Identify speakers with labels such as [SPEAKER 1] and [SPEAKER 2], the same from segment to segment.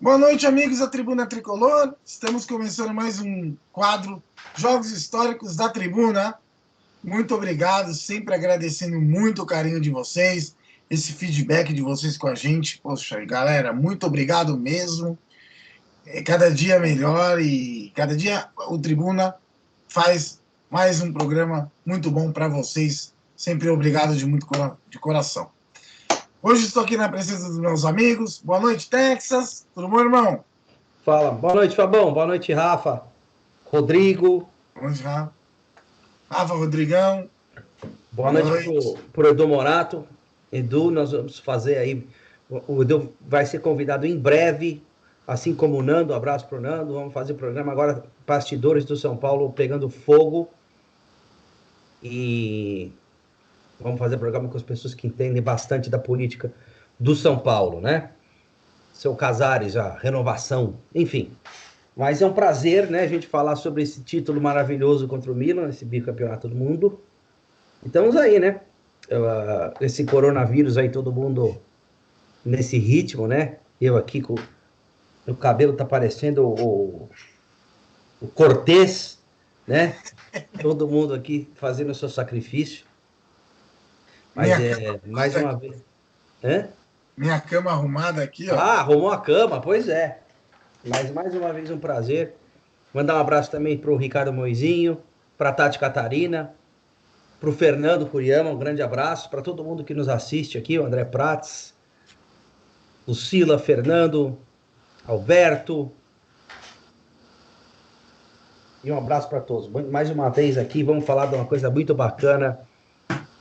[SPEAKER 1] Boa noite, amigos da Tribuna Tricolor. Estamos começando mais um quadro Jogos Históricos da Tribuna. Muito obrigado, sempre agradecendo muito o carinho de vocês, esse feedback de vocês com a gente. Poxa, galera, muito obrigado mesmo. Cada dia melhor e cada dia o Tribuna faz mais um programa muito bom para vocês. Sempre obrigado de coração. Hoje estou aqui na presença dos meus amigos. Boa noite, Texas. Tudo bom, irmão?
[SPEAKER 2] Fala. Boa noite, Fabão. Boa noite, Rafa. Rodrigo.
[SPEAKER 1] Boa noite, Rafa, Rodrigão.
[SPEAKER 2] Boa noite pro Edu Morato. Edu, nós vamos fazer aí. O Edu vai ser convidado em breve, assim como o Nando. Um abraço pro Nando. Vamos fazer o programa agora, Bastidores do São Paulo pegando fogo. E vamos fazer programa com as pessoas que entendem bastante da política do São Paulo, né? Seu Casares, a renovação, enfim. Mas é um prazer, né, a gente falar sobre esse título maravilhoso contra o Milan, esse bicampeonato do mundo. E estamos aí, né? Esse coronavírus aí, todo mundo nesse ritmo, né? Eu aqui com o cabelo tá parecendo o Cortez, né? Todo mundo aqui fazendo o seu sacrifício. Mas mais uma vez. Hã?
[SPEAKER 1] Minha cama arrumada aqui, ó.
[SPEAKER 2] Ah, arrumou a cama, pois é. Mas mais uma vez um prazer. Mandar um abraço também para o Ricardo Moizinho, para a Tati Catarina, para o Fernando Curiama, um grande abraço. Para todo mundo que nos assiste aqui, o André Prates, o Sila, Fernando, Alberto. E um abraço para todos. Mais uma vez aqui, vamos falar de uma coisa muito bacana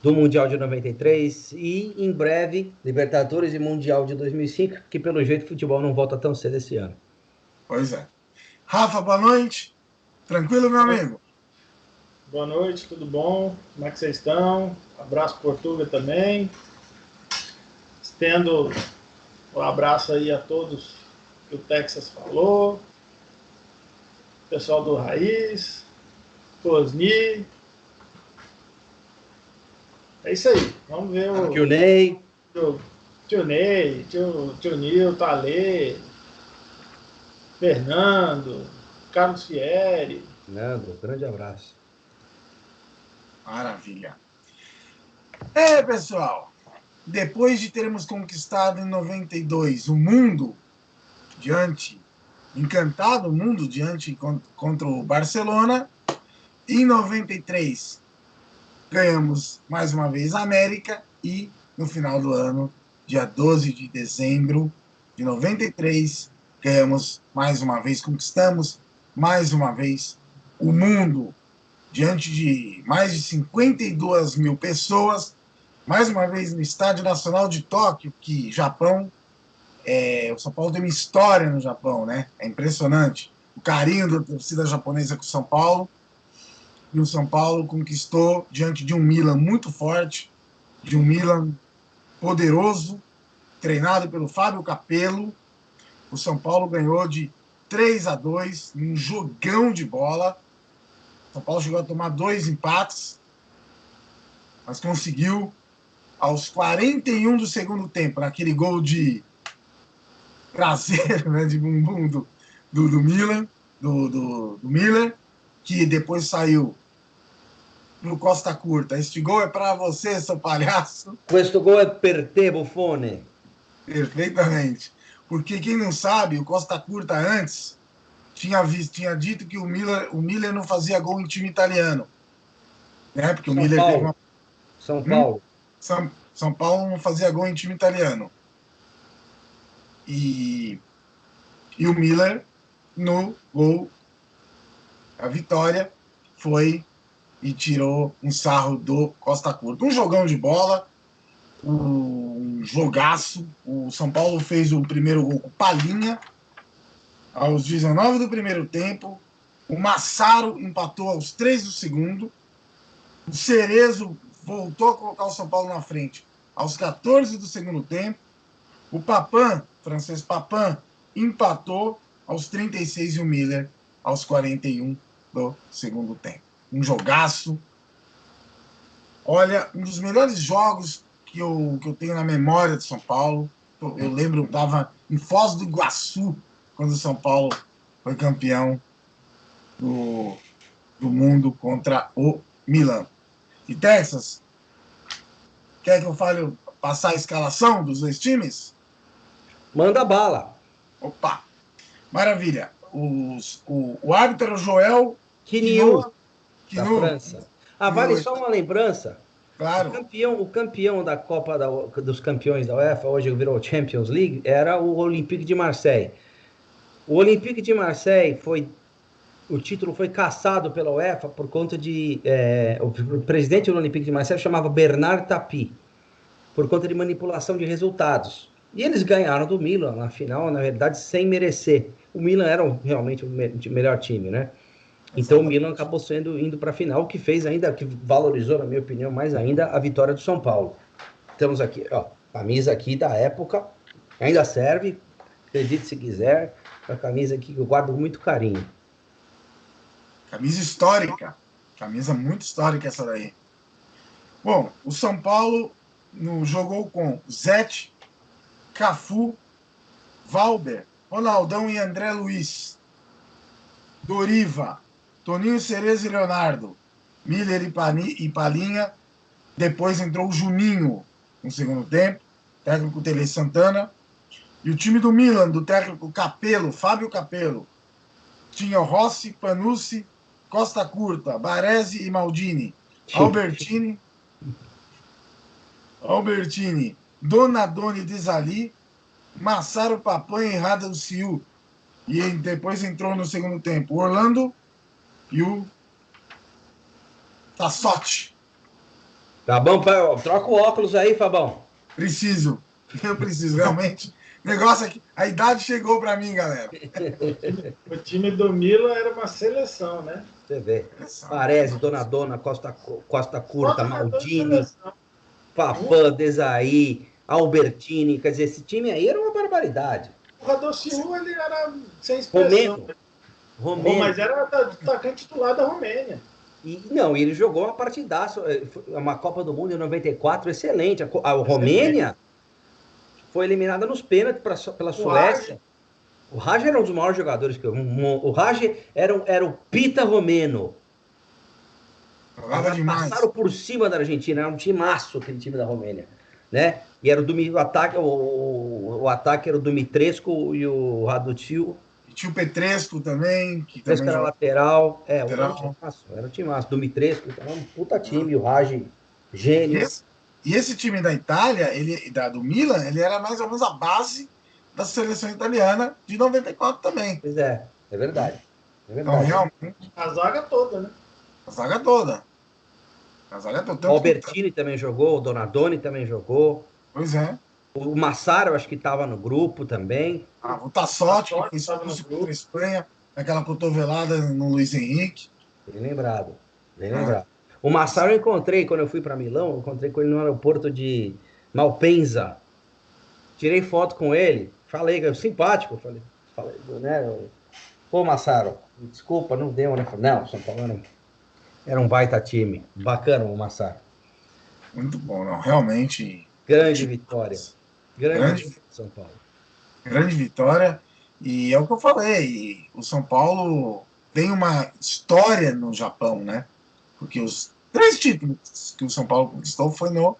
[SPEAKER 2] do Mundial de 93 e, em breve, Libertadores e Mundial de 2005, que pelo jeito o futebol não volta tão cedo esse ano.
[SPEAKER 1] Pois é. Rafa, boa noite. Tranquilo, meu amigo?
[SPEAKER 3] Boa noite, tudo bom? Como é que vocês estão? Abraço Portuga também. Estendo um abraço aí a todos que o Texas falou. Pessoal do Raiz, Cosni. É isso aí. Vamos ver o
[SPEAKER 2] Tio Ney.
[SPEAKER 3] Tio Ney, tio Nil, Talê, Fernando, Carlos Fieri.
[SPEAKER 2] Nando, grande abraço.
[SPEAKER 1] Maravilha. Pessoal, depois de termos conquistado em 92 o mundo encantado o mundo contra o Barcelona, em 93 ganhamos mais uma vez a América e no final do ano, dia 12 de dezembro de 93, conquistamos mais uma vez o mundo diante de mais de 52 mil pessoas, mais uma vez no Estádio Nacional de Tóquio, que Japão, o São Paulo tem uma história no Japão, né? É impressionante o carinho da torcida japonesa com o São Paulo. E o São Paulo conquistou diante de um Milan muito forte, de um Milan poderoso, treinado pelo Fábio Capello. O São Paulo ganhou de 3-2, um jogão de bola. O São Paulo chegou a tomar 2 empates, mas conseguiu, aos 41 do segundo tempo, naquele gol de traseiro, né, de bumbum do Milan, do Miller, que depois saiu no Costa Curta. Este gol é para você, seu palhaço.
[SPEAKER 2] Questo gol é per te, Buffone.
[SPEAKER 1] Perfeitamente. Porque quem não sabe, o Costa Curta antes tinha dito que o Miller não fazia gol em time italiano. Né? Porque
[SPEAKER 2] São
[SPEAKER 1] o Miller
[SPEAKER 2] Paulo.
[SPEAKER 1] teve uma...
[SPEAKER 2] São Paulo.
[SPEAKER 1] São Paulo não fazia gol em time italiano. E o Miller, no gol, a vitória, foi e tirou um sarro do Costa Curta. Um jogão de bola, um jogaço. O São Paulo fez o primeiro gol com Palhinha, aos 19 do primeiro tempo. O Massaro empatou aos 3 do segundo. O Cerezo voltou a colocar o São Paulo na frente aos 14 do segundo tempo. O Papin, francês Papin, empatou aos 36 e o Miller aos 41 do segundo tempo. Um jogaço. Olha, um dos melhores jogos que eu tenho na memória de São Paulo. Eu lembro, eu estava em Foz do Iguaçu, quando o São Paulo foi campeão do mundo contra o Milan. E Texas, quer que eu fale, passar a escalação dos dois times?
[SPEAKER 2] Manda bala.
[SPEAKER 1] Opa, maravilha. O árbitro era o Joel
[SPEAKER 2] Quinoa, da
[SPEAKER 1] Quinoa.
[SPEAKER 2] França. Vale só uma lembrança.
[SPEAKER 1] Claro.
[SPEAKER 2] O campeão da Copa dos Campeões da UEFA, hoje virou Champions League, era o Olympique de Marseille. O Olympique de Marseille o título foi cassado pela UEFA por conta de... o presidente do Olympique de Marseille chamava Bernard Tapie, por conta de manipulação de resultados. E eles ganharam do Milan na final, na verdade, sem merecer. O Milan era realmente o melhor time, né? Então o Milan acabou indo para a final, que fez ainda, que valorizou, na minha opinião, mais ainda a vitória do São Paulo. Temos aqui, ó, camisa aqui da época, ainda serve, acredite se quiser, a camisa aqui que eu guardo com muito carinho.
[SPEAKER 1] Camisa histórica, camisa muito histórica essa daí. Bom, o São Paulo jogou com Zete, Cafu, Valber, Ronaldão e André Luiz, Doriva, Toninho Cerezo e Leonardo, Miller e Palinha. Depois entrou o Juninho no segundo tempo, técnico Tele Santana. E o time do Milan, do técnico Capello, Fábio Capello, tinha Rossi, Panucci, Costa Curta, Baresi e Maldini, Albertini, Donadoni Desali, Massaro Papan e Rada do Ciu. E depois entrou no segundo tempo o Orlando e o Tassotti.
[SPEAKER 2] Tá bom, troca o óculos aí, Fabão.
[SPEAKER 1] Preciso. Eu preciso, realmente. Negócio aqui, a idade chegou para mim, galera.
[SPEAKER 3] O time do Milan era uma seleção, né?
[SPEAKER 2] Você vê. Baresi, Donadona, Costa Curta, Maldini, Papan, Desailly, Albertini. Quer dizer, esse time aí era uma barbaridade.
[SPEAKER 3] O Radociu, ele era sem expressão.
[SPEAKER 2] Romeno.
[SPEAKER 3] Mas era atacante titular da Romênia.
[SPEAKER 2] E ele jogou uma partidaça, uma Copa do Mundo em 94, excelente. A Romênia foi eliminada nos pênaltis pela Suécia. O Raj era um dos maiores jogadores que o Raj era o Pita romeno. Passaram por cima da Argentina, era um timaço aquele time da Romênia, né? E era o ataque era o Dumitrescu e o Radociu.
[SPEAKER 1] E tinha o Petrescu também, que
[SPEAKER 2] também era lateral.
[SPEAKER 1] Lateral.
[SPEAKER 2] Era um timaço. Dumitrescu, era um puta time, o Raj, gênio.
[SPEAKER 1] E esse time da Itália, do Milan, ele era mais ou menos a base da seleção italiana de 94 também.
[SPEAKER 2] Pois é verdade.
[SPEAKER 1] Então, realmente...
[SPEAKER 3] A zaga toda, né?
[SPEAKER 1] A zaga toda.
[SPEAKER 2] O Albertini também jogou, o Donadoni também jogou.
[SPEAKER 1] Pois é.
[SPEAKER 2] O Massaro, acho que estava no grupo também.
[SPEAKER 1] O Tassotti, que foi expulso contra a Espanha, aquela cotovelada no Luiz Henrique.
[SPEAKER 2] Bem lembrado. O Massaro eu encontrei, quando eu fui para Milão, eu encontrei com ele no aeroporto de Malpensa. Tirei foto com ele, falei, simpático, falei, né? Pô, Massaro, desculpa, não deu, né? Não, São Paulo era um baita time. Bacana o Massaro.
[SPEAKER 1] Muito bom, não, realmente.
[SPEAKER 2] Grande vitória. Grande São Paulo.
[SPEAKER 1] Grande vitória. E é o que eu falei, o São Paulo tem uma história no Japão, né? Porque os 3 títulos que o São Paulo conquistou foi no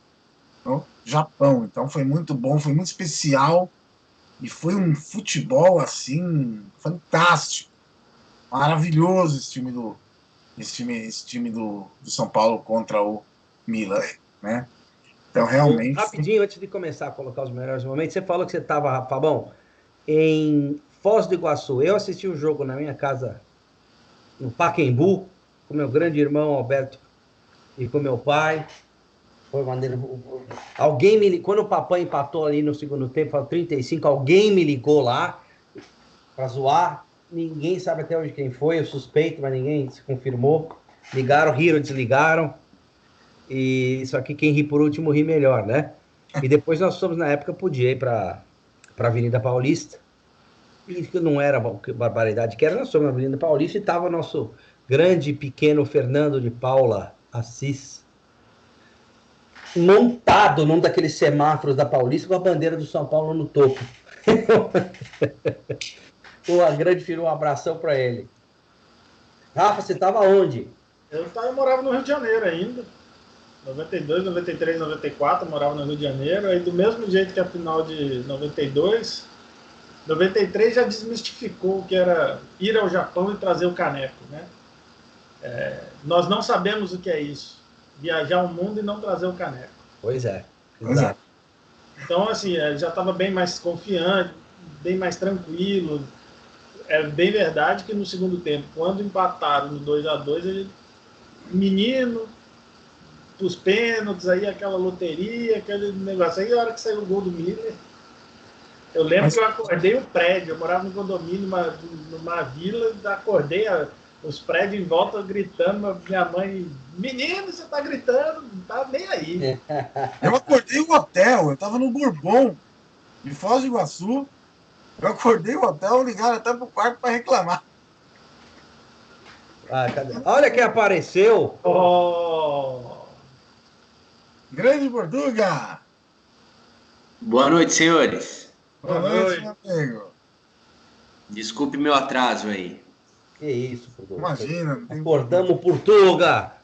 [SPEAKER 1] Japão. Então foi muito bom, foi muito especial. E foi um futebol, assim, fantástico. Maravilhoso esse time do São Paulo contra o Milan, né? Então, realmente...
[SPEAKER 2] Rapidinho, antes de começar a colocar os melhores momentos, você falou que você estava, Fabão, em Foz do Iguaçu. Eu assisti o jogo na minha casa, no Pacaembu, com meu grande irmão Alberto e com meu pai. Foi maneiro. Quando o papai empatou ali no segundo tempo, falou 35, alguém me ligou lá para zoar. Ninguém sabe até hoje quem foi, eu suspeito, mas ninguém se confirmou. Ligaram, riram, desligaram. E só que quem ri por último ri melhor, né? E depois nós fomos, na época, podia ir para a Avenida Paulista. E que não era barbaridade que era, nós fomos na Avenida Paulista e estava nosso grande pequeno Fernando de Paula Assis montado num daqueles semáforos da Paulista com a bandeira do São Paulo no topo. O grande filho, um abração para ele. Rafa, você estava onde?
[SPEAKER 3] Eu morava no Rio de Janeiro ainda. 92, 93, 94, eu morava no Rio de Janeiro. Aí do mesmo jeito que a final de 92, 93 já desmistificou o que era ir ao Japão e trazer o caneco, né? Nós não sabemos o que é isso. Viajar o mundo e não trazer o caneco.
[SPEAKER 2] Pois é, exato.
[SPEAKER 3] Então, assim, já estava bem mais confiante, bem mais tranquilo. É bem verdade que no segundo tempo, quando empataram no 2-2, ele, menino, os pênaltis, aí aquela loteria, aquele negócio. Aí a hora que saiu o gol do Miller, eu lembro que eu acordei o prédio, eu morava no condomínio, numa vila, acordei os prédios em volta gritando, minha mãe, menino, você tá gritando, não tá nem aí.
[SPEAKER 1] Eu acordei o hotel, eu tava no Bourbon, de Foz do Iguaçu, eu acordei o hotel, ligaram até pro quarto para reclamar.
[SPEAKER 2] Olha quem apareceu!
[SPEAKER 3] Oh.
[SPEAKER 1] Grande Portuga!
[SPEAKER 4] Boa noite, senhores.
[SPEAKER 1] Boa noite, meu amigo.
[SPEAKER 4] Desculpe meu atraso aí.
[SPEAKER 2] Que isso, Portuga.
[SPEAKER 1] Imagina.
[SPEAKER 2] Acordamos, Portuga!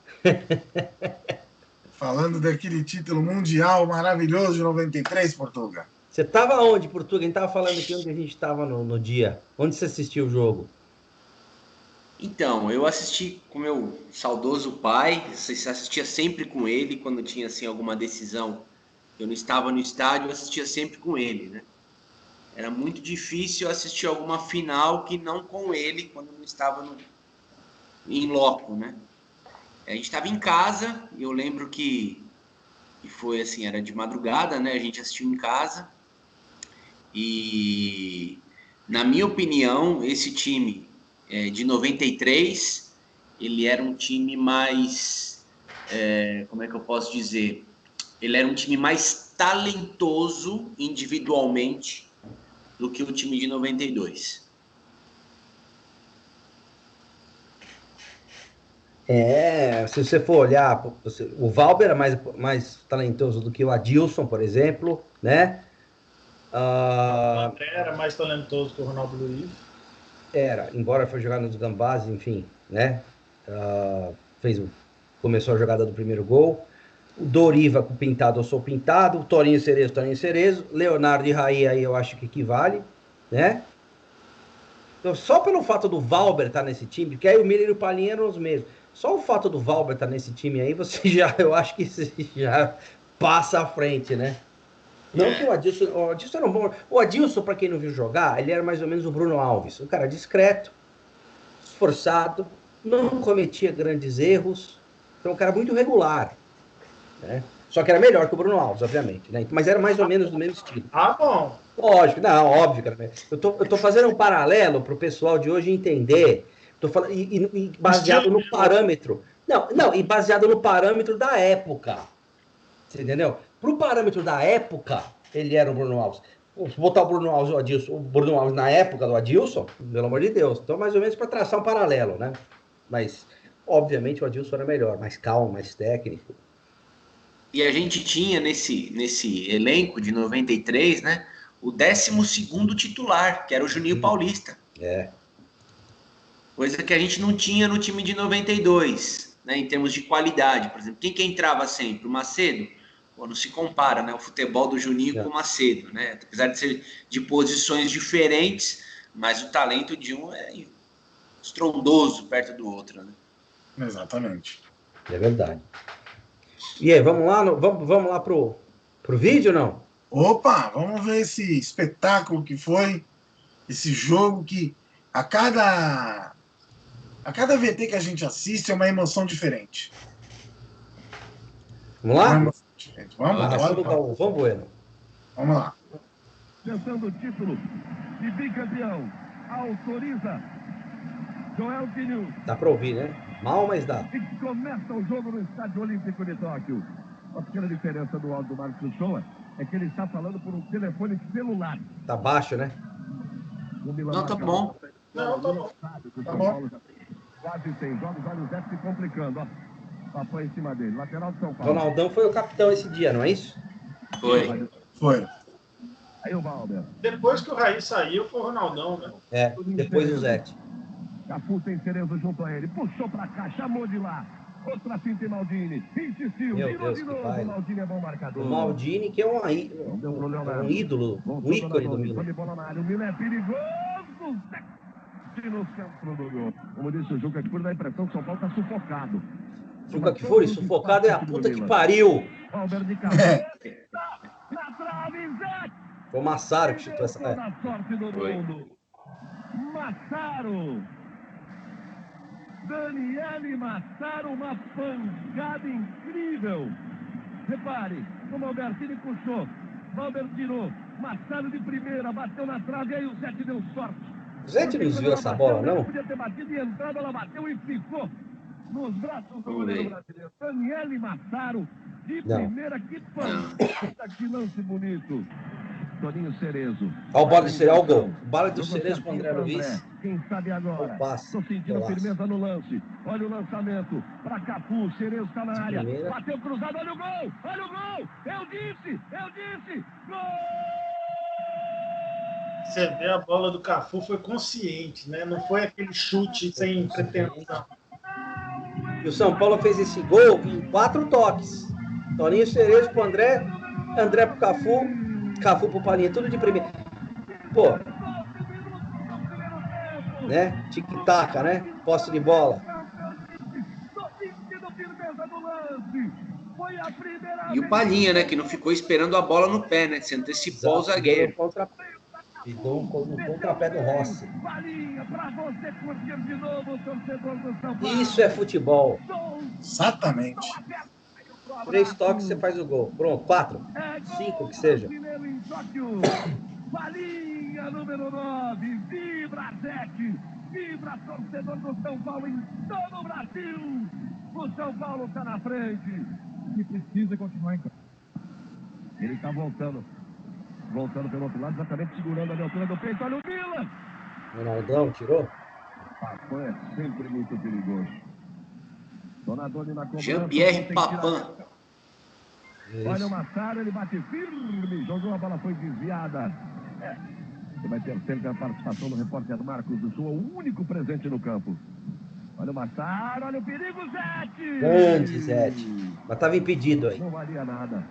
[SPEAKER 1] Falando daquele título mundial maravilhoso de 93, Portuga.
[SPEAKER 2] Você estava onde, Portuga? A gente estava falando aqui onde a gente estava no dia. Onde você assistiu o jogo?
[SPEAKER 4] Então, eu assisti com meu saudoso pai, assistia sempre com ele, quando tinha assim, alguma decisão. Eu não estava no estádio, eu assistia sempre com ele, né? Era muito difícil assistir alguma final que não com ele, quando eu não estava em loco, né? A gente estava em casa, e eu lembro que foi assim, era de madrugada, né? A gente assistiu em casa. E, na minha opinião, esse time de 93, ele era um time mais, como é que eu posso dizer? Ele era um time mais talentoso individualmente do que o time de 92.
[SPEAKER 2] Se você for olhar, o Valber era mais talentoso do que o Adilson, por exemplo, né?
[SPEAKER 3] O André era mais talentoso que o Ronaldo Luiz.
[SPEAKER 2] Embora foi jogar nos Gambás, enfim, né? Começou a jogada do primeiro gol. O Doriva com Pintado, eu sou Pintado. O Torinho Cerezo. Leonardo e Raí, aí eu acho que equivale, né? Então, só pelo fato do Valber estar nesse time, porque aí o Miller e o Palinha eram os mesmos. Só o fato do Valber estar nesse time aí, eu acho que você já passa à frente, né? Não que o Adilson era um bom. O Adilson, para quem não viu jogar, ele era mais ou menos o Bruno Alves. Um cara discreto, esforçado, não cometia grandes erros. Então, um cara muito regular, né? Só que era melhor que o Bruno Alves, obviamente, né? Mas era mais ou menos do mesmo estilo.
[SPEAKER 3] Bom.
[SPEAKER 2] Lógico, não, óbvio, cara. Eu tô fazendo um paralelo para o pessoal de hoje entender. Tô falando, e baseado no parâmetro. Não, e baseado no parâmetro da época. Você entendeu? Pro parâmetro da época, ele era o Bruno Alves. Se botar o Bruno Alves e o Bruno Alves na época do Adilson, pelo amor de Deus. Então, mais ou menos para traçar um paralelo, né? Mas, obviamente, o Adilson era melhor, mais calmo, mais técnico.
[SPEAKER 4] E a gente tinha nesse elenco de 93, né? O 12º titular, que era o Juninho Paulista. Coisa que a gente não tinha no time de 92, né? Em termos de qualidade. Por exemplo, quem que entrava sempre? O Macedo? Pô, não se compara, né? O futebol do Juninho com o Macedo, né? Apesar de ser de posições diferentes, mas o talento de um é estrondoso perto do outro, né?
[SPEAKER 1] Exatamente.
[SPEAKER 2] É verdade. E aí, vamos lá pro vídeo ou não?
[SPEAKER 1] Opa, vamos ver esse espetáculo que foi, esse jogo que a cada VT que a gente assiste é uma emoção diferente.
[SPEAKER 2] Vamos lá?
[SPEAKER 1] Vamos
[SPEAKER 2] Bueno.
[SPEAKER 1] Vamos lá.
[SPEAKER 5] Tentando o título de bicampeão. Autoriza Joel Piniu.
[SPEAKER 2] Dá para ouvir, né? Mal, mas dá.
[SPEAKER 5] E começa o jogo no Estádio Olímpico de Tóquio. A pequena diferença do áudio do Marcos Shoa é que ele está falando por um telefone celular.
[SPEAKER 2] Tá baixo, né?
[SPEAKER 4] Não, tá bom.
[SPEAKER 3] Não, tá bom.
[SPEAKER 5] Tá bom. Quase 6 jogos, olha o Zé se complicando, ó. Passou em cima dele, lateral de São Paulo.
[SPEAKER 2] Ronaldão foi o capitão esse dia, não é isso?
[SPEAKER 4] Foi.
[SPEAKER 5] Aí o Valber.
[SPEAKER 3] Depois que o Raí saiu, foi o Ronaldão, né?
[SPEAKER 2] É, depois o Zete.
[SPEAKER 5] Cafu tem Cerezo junto a ele. Puxou pra cá, chamou de lá. Outra finta em Maldini. Insistiu,
[SPEAKER 2] Meu
[SPEAKER 5] virou
[SPEAKER 2] Deus,
[SPEAKER 5] de
[SPEAKER 2] que
[SPEAKER 5] novo.
[SPEAKER 2] baile.
[SPEAKER 5] Maldini é bom marcador.
[SPEAKER 2] O Maldini, que é um ídolo, um ícone do Milan.
[SPEAKER 5] Bola na área. O Milan é perigoso. No centro do gol. Como disse o Juca Kfouri, dá a impressão que o São Paulo está sufocado.
[SPEAKER 2] Juca Kfouri, sufocado é a puta que pariu.
[SPEAKER 5] Valber de cabeça. Na trave, Zé.
[SPEAKER 2] Foi o Massaro que chutou essa.
[SPEAKER 5] Toda a sorte do mundo. Massaro. Daniele Massaro, uma pancada incrível. Repare, como o Albertini puxou. Valber tirou. Massaro de primeira, bateu na trave e aí o Zete deu sorte.
[SPEAKER 2] O Zete não desviou essa bola, não?
[SPEAKER 5] Podia ter batido e entrado, ela bateu e ficou nos braços do goleiro brasileiro. Daniele Massaro, de primeira, que pancada, que lance bonito. Toninho Cerezo.
[SPEAKER 2] Olha o bola de Cerezo, olha o gol. Bola de Cerezo com o André Luiz.
[SPEAKER 5] Quem sabe agora? Estou sentindo firmeza no lance. Olha o lançamento para Cafu. Cerezo está na área. Bateu cruzado, olha o gol! Olha o gol! Eu disse! Gol!
[SPEAKER 3] Você vê, a bola do Cafu foi consciente, né? Não foi aquele chute sem pretensão.
[SPEAKER 2] E o São Paulo fez esse gol em 4 toques. Toninho Cerezo pro André, André pro Cafu, Cafu pro Palinha, tudo de primeira. Pô, né? Tic-tac, né? Posse de bola.
[SPEAKER 4] E o Palinha, né? Que não ficou esperando a bola no pé, né? Se antecipou o zagueiro.
[SPEAKER 2] E deu um contrapé do Rossi. Isso é futebol.
[SPEAKER 1] Exatamente.
[SPEAKER 2] 3 toques, você faz o gol. Pronto, 4, 5, que seja.
[SPEAKER 5] Balinha número 9, vibra Zete, vibra torcedor do São Paulo em todo o Brasil. O São Paulo está na frente e precisa continuar em campo. Ele está voltando pelo outro lado, exatamente segurando a altura do peito. Olha o Milan.
[SPEAKER 2] Ronaldão tirou.
[SPEAKER 5] Papin é sempre muito perigoso. Donadoni na cobrança.
[SPEAKER 4] Jean-Pierre Papin.
[SPEAKER 5] Olha o Massaro, ele bate firme, jogou, a bola foi desviada. Você vai ter sempre a participação do repórter Marcos do Sul, o único presente no campo. Olha o Massaro, olha o perigo, Zete!
[SPEAKER 2] Grande Zete. Mas estava impedido aí.
[SPEAKER 5] Não valia nada.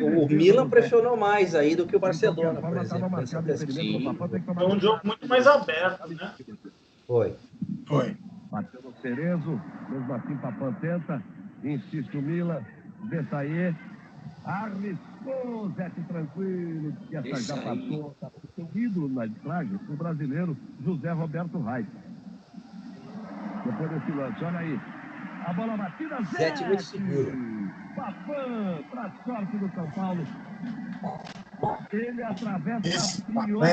[SPEAKER 2] O Milan pressionou mais aí do que o Barcelona, por exemplo.
[SPEAKER 3] Foi um jogo muito mais aberto, né?
[SPEAKER 2] Foi.
[SPEAKER 5] Bateu no Cerezo, mesmo assim Papin tenta, insiste o Milan, Detaillé, arriscou, Zete tranquilo, que essa já passou, tá com o ídolo na arbitragem, o brasileiro José Roberto Reis. Depois desse lance, olha aí, a bola batida,
[SPEAKER 2] Zete muito seguro.
[SPEAKER 5] Papin, para sorte do São Paulo, ele atravessa
[SPEAKER 1] Esse
[SPEAKER 5] a pior.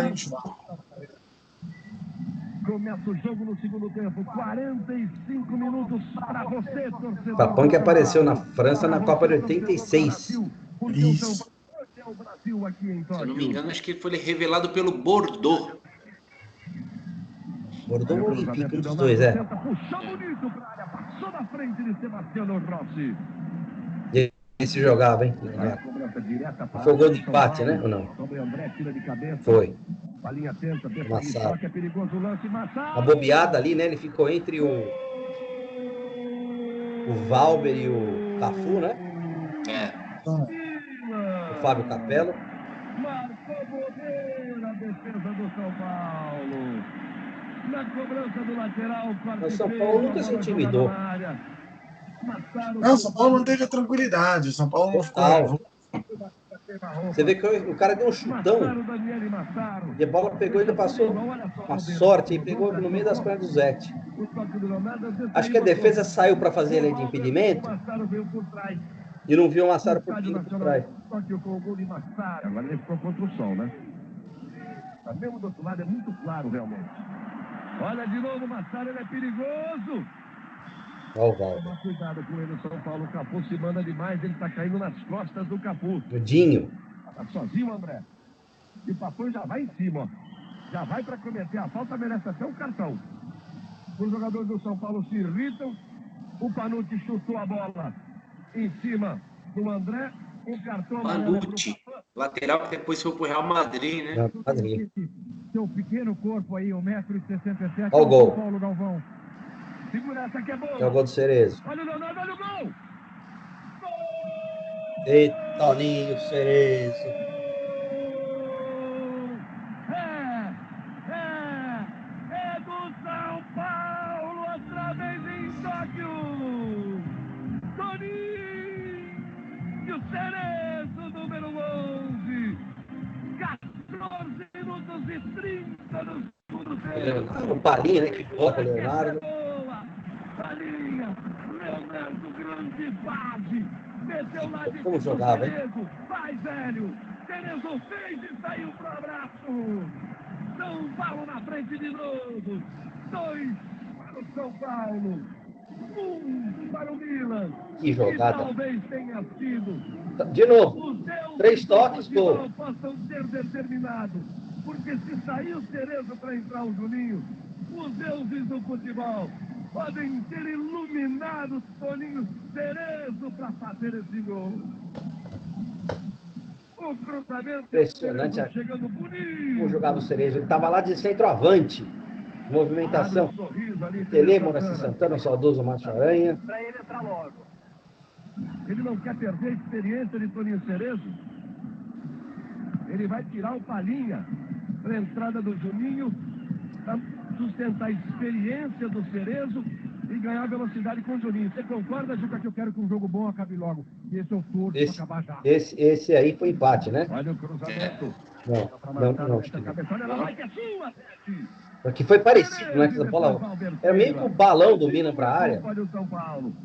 [SPEAKER 5] Começa o jogo no segundo tempo. 45 minutos para você, torcedor.
[SPEAKER 2] Papin que apareceu na França na Copa de 86.
[SPEAKER 1] Isso.
[SPEAKER 4] Se eu não me engano, acho que ele foi revelado pelo Bordeaux.
[SPEAKER 2] Bordeaux ou Olympique, um dos dois, é.
[SPEAKER 5] Puxou bonito para a área, passou na frente de Sebastiano Rossi.
[SPEAKER 2] Esse jogava, hein? Foi o gol de empate, né? Ou não? Foi. Massaro. A bobeada ali, né? Ele ficou entre o Valber e o Cafu, né? O Fábio Capello.
[SPEAKER 5] Marcou bobeira a defesa do São Paulo. Na cobrança do lateral,
[SPEAKER 2] o São Paulo nunca se intimidou.
[SPEAKER 1] Não, o São Paulo manteve a tranquilidade. O São Paulo não ficou.
[SPEAKER 2] Você vê que o cara deu um chutão e a bola pegou e ainda passou uma sorte e pegou no meio das pernas do Zete. Acho que a defesa saiu para fazer a lei de impedimento e não viu o Massaro por trás.
[SPEAKER 5] Agora ele ficou contra o sol, né? Mas mesmo do outro lado é muito claro, realmente. Olha de novo o Massaro, ele é perigoso.
[SPEAKER 2] Olha o Valber.
[SPEAKER 5] Toma cuidado com ele, São Paulo. O Cafu se manda demais, ele tá caindo nas costas do Cafu.
[SPEAKER 2] O Dinho.
[SPEAKER 5] Tá sozinho, André. E o Papin já vai em cima, ó. Já vai para cometer a falta, merece até um cartão. Os jogadores do São Paulo se irritam. O Panucci chutou a bola em cima do André. Um cartão amarelo pro Papin.
[SPEAKER 4] Lateral que depois foi pro Real Madrid, né?
[SPEAKER 2] Real Madrid.
[SPEAKER 5] Seu pequeno corpo aí, 1,67 m.
[SPEAKER 2] Olha o gol.
[SPEAKER 5] Paulo Galvão. Segura essa que é boa.
[SPEAKER 2] É o gol do Cerezo.
[SPEAKER 5] Olha o Leonardo, olha o gol.
[SPEAKER 2] Eita, Toninho Cerezo.
[SPEAKER 5] É do São Paulo, outra vez em Tóquio. Toninho Cerezo, número 11. 14 minutos e 30 do segundo tempo.
[SPEAKER 2] Leonardo Palinha, né? Que bota, Leonardo.
[SPEAKER 5] Palinha, Leonardo, grande base. Meteu lá de
[SPEAKER 2] Como jogava, hein?
[SPEAKER 5] Cerezo. Vai, velho. Cerezo fez e saiu pro abraço. São Paulo na frente de novo. 2 para o São Paulo. 1 para o Milan.
[SPEAKER 2] Que jogada.
[SPEAKER 5] E talvez tenha sido.
[SPEAKER 2] De novo.
[SPEAKER 5] Os deuses
[SPEAKER 2] 3 toques,
[SPEAKER 5] do futebol
[SPEAKER 2] gol.
[SPEAKER 5] possam ser determinados. Porque se sair o Cerezo para entrar o Juninho, os deuses do futebol podem ter iluminado Toninho Cerezo para fazer esse gol. O cruzamento
[SPEAKER 2] Impressionante
[SPEAKER 5] chegando bonito.
[SPEAKER 2] como jogava o Cerezo. Ele estava lá de centroavante. Movimentação. Tele, Moraci Santana, o saudoso Márcio Aranha.
[SPEAKER 5] Para ele entrar logo. Ele não quer perder a experiência de Toninho Cerezo. Ele vai tirar o Palinha para a entrada do Juninho, para sustentar a experiência do Cerezo e ganhar velocidade com o Juninho. Você concorda, Juca, que eu quero que um jogo bom acabe logo? Esse é o torço para acabar já.
[SPEAKER 2] Esse aí foi empate, né?
[SPEAKER 5] Olha o cruzamento.
[SPEAKER 2] Não.
[SPEAKER 5] Cabeçada, ela vai que é sua, Sete.
[SPEAKER 2] Porque foi parecido, né? Que a bola era meio que o balão do Milan para a área.
[SPEAKER 5] Olha o São Paulo.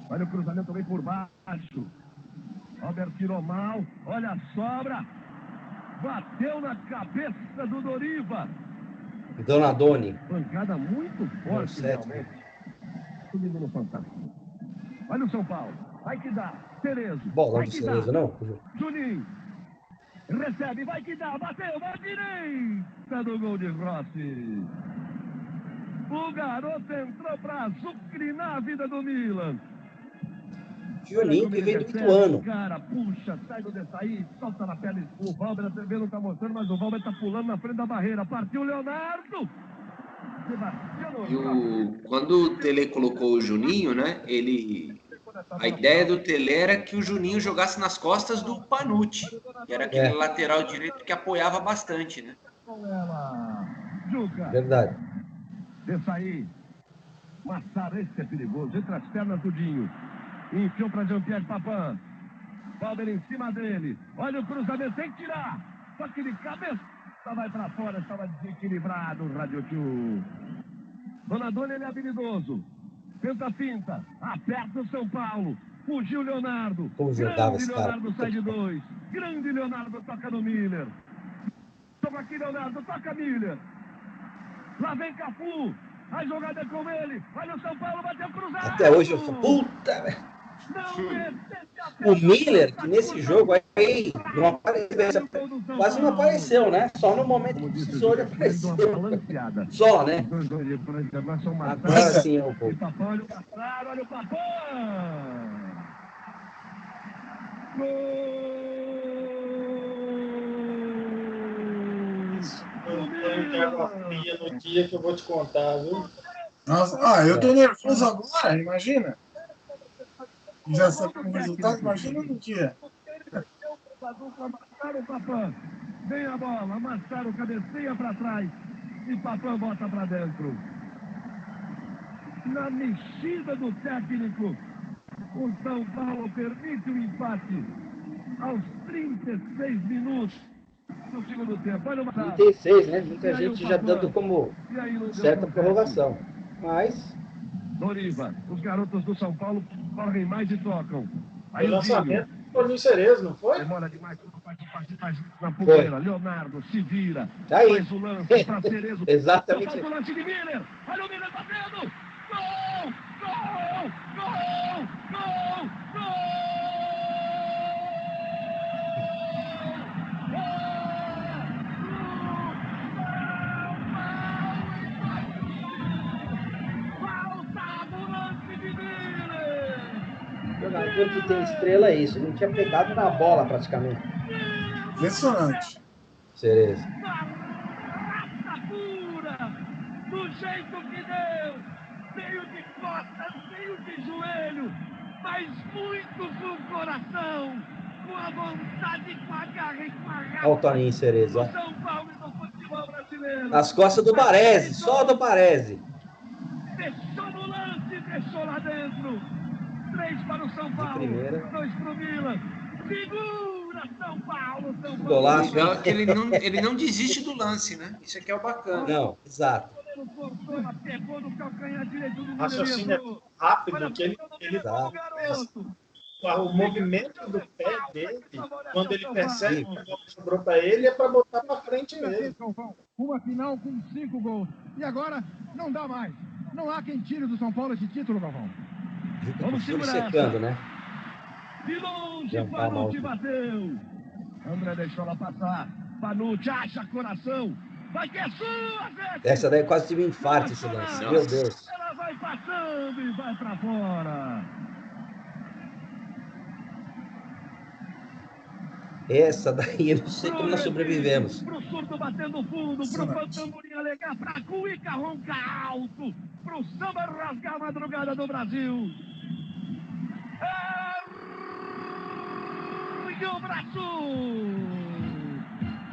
[SPEAKER 5] Olha o cruzamento também por baixo. Robert tirou mal. Olha a sobra. Bateu na cabeça do Doriva.
[SPEAKER 2] Donadoni.
[SPEAKER 5] Pancada muito forte, realmente. Subindo no fantástico. Olha o São Paulo. Vai que dá. Cerezo.
[SPEAKER 2] Bolão do Cerezo, não?
[SPEAKER 5] Juninho. Recebe, vai que dá. Bateu na direita do gol de Rossi. O garoto entrou para azucrinar a vida do Milan.
[SPEAKER 2] Juninho, que veio do Ituano.
[SPEAKER 5] Cara, puxa, sai do dessaí, solta na perna. O Valber, a TV não tá mostrando, mas o Valber tá pulando na frente da barreira. Partiu o Leonardo.
[SPEAKER 4] Quando o Tele colocou o Juninho, né? A ideia do Tele era que o Juninho jogasse nas costas do Panucci, que era aquele lateral direito que apoiava bastante, né?
[SPEAKER 2] Verdade.
[SPEAKER 5] Dessaí. Massaro, esse é perigoso. Entre as pernas do Dinho. Enfiou para Jean-Pierre Papin. Valber em cima dele. Olha o cruzamento, tem que tirar. Só que de cabeça vai para fora, estava desequilibrado o Radio Tio. Donadoni, ele é habilidoso. Tenta a finta. Aperta o São Paulo. Fugiu o Leonardo.
[SPEAKER 2] Como jogava esse cara.
[SPEAKER 5] Leonardo sai de 2. Grande Leonardo toca no Miller. Toma aqui, Leonardo. Toca Miller. Lá vem Cafu. A jogada é com ele. Olha o São Paulo, bateu cruzado.
[SPEAKER 2] Até hoje eu sou puta. O Miller, que nesse jogo aí não apareceu, quase não apareceu, né? Só no momento que precisou ele apareceu. Só, né? Agora sim é o gol.
[SPEAKER 5] Olha o Patraro, olha o Papão.
[SPEAKER 3] Eu tenho água fria no dia que eu vou te contar, viu?
[SPEAKER 1] Nossa, eu tô nervoso agora, imagina. Já sabemos o resultado, imagina no dia.
[SPEAKER 5] Amassaram o Papão. Vem a bola, amassaram o cabeceia para trás. E Papão bota para dentro. Na mexida do técnico, o São Paulo permite o empate aos 36 minutos do segundo tempo. Olha o
[SPEAKER 2] 36, né? Muita gente já dando como certa prorrogação. Mas...
[SPEAKER 5] Doriva, os garotos do São Paulo correm mais e tocam.
[SPEAKER 3] Aí o lançamento foi no Cerezo, não foi?
[SPEAKER 5] Demora demais na fogueira. Leonardo se vira.
[SPEAKER 2] Aí.
[SPEAKER 5] Faz o lance para Cerezo.
[SPEAKER 2] Exatamente.
[SPEAKER 5] Faz o lance de Miller. Olha o Miller batendo. Gol! Gol! Gol! Gol! Gol!
[SPEAKER 2] Jogador que tem estrela é isso, não tinha pegado na bola praticamente.
[SPEAKER 1] Impressionante.
[SPEAKER 2] Cerezo.
[SPEAKER 5] Raça pura, do jeito que deu, meio de costas, meio de joelho, mas muito com o coração, com a vontade, com a garra e com a raça.
[SPEAKER 2] Olha o Toninho Cerezo, ó.
[SPEAKER 5] Do São Paulo e do futebol brasileiro.
[SPEAKER 2] Nas costas do Baresi, só do Baresi.
[SPEAKER 5] Deixou no lance, deixou lá dentro. 3 para o São Paulo,
[SPEAKER 2] primeira.
[SPEAKER 5] 2 para o Milan. Segura São Paulo, São Paulo.
[SPEAKER 2] Golaço.
[SPEAKER 4] Legal que ele não desiste do lance, né? Isso aqui é o bacana.
[SPEAKER 2] Não, exato.
[SPEAKER 5] O goleiro cortou, ela pegou no calcanhar direito do
[SPEAKER 3] Raciocínio
[SPEAKER 5] goleiro.
[SPEAKER 3] rápido, que ele o movimento do pé dele, quando ele percebe que o gol sobrou para ele, é para botar para frente mesmo.
[SPEAKER 6] Uma final com 5 gols. E agora não dá mais. Não há quem tire do São Paulo esse título, Galvão.
[SPEAKER 5] Vamos segurar
[SPEAKER 2] secando, né?
[SPEAKER 5] De longe,
[SPEAKER 2] Já tá
[SPEAKER 5] Panucci
[SPEAKER 2] mal.
[SPEAKER 5] bateu. André deixou ela passar. Panucci acha coração. Vai que é sua, Zé.
[SPEAKER 2] Essa daí quase tive um infarto esse lance. Meu Deus.
[SPEAKER 5] Ela vai passando e vai pra fora.
[SPEAKER 2] Essa daí eu não sei como nós sobrevivemos.
[SPEAKER 5] Pro surdo batendo fundo, pro Pantamburim alegar, pra Cuica roncar alto, pro samba rasgar a madrugada do Brasil. Ergue o braço!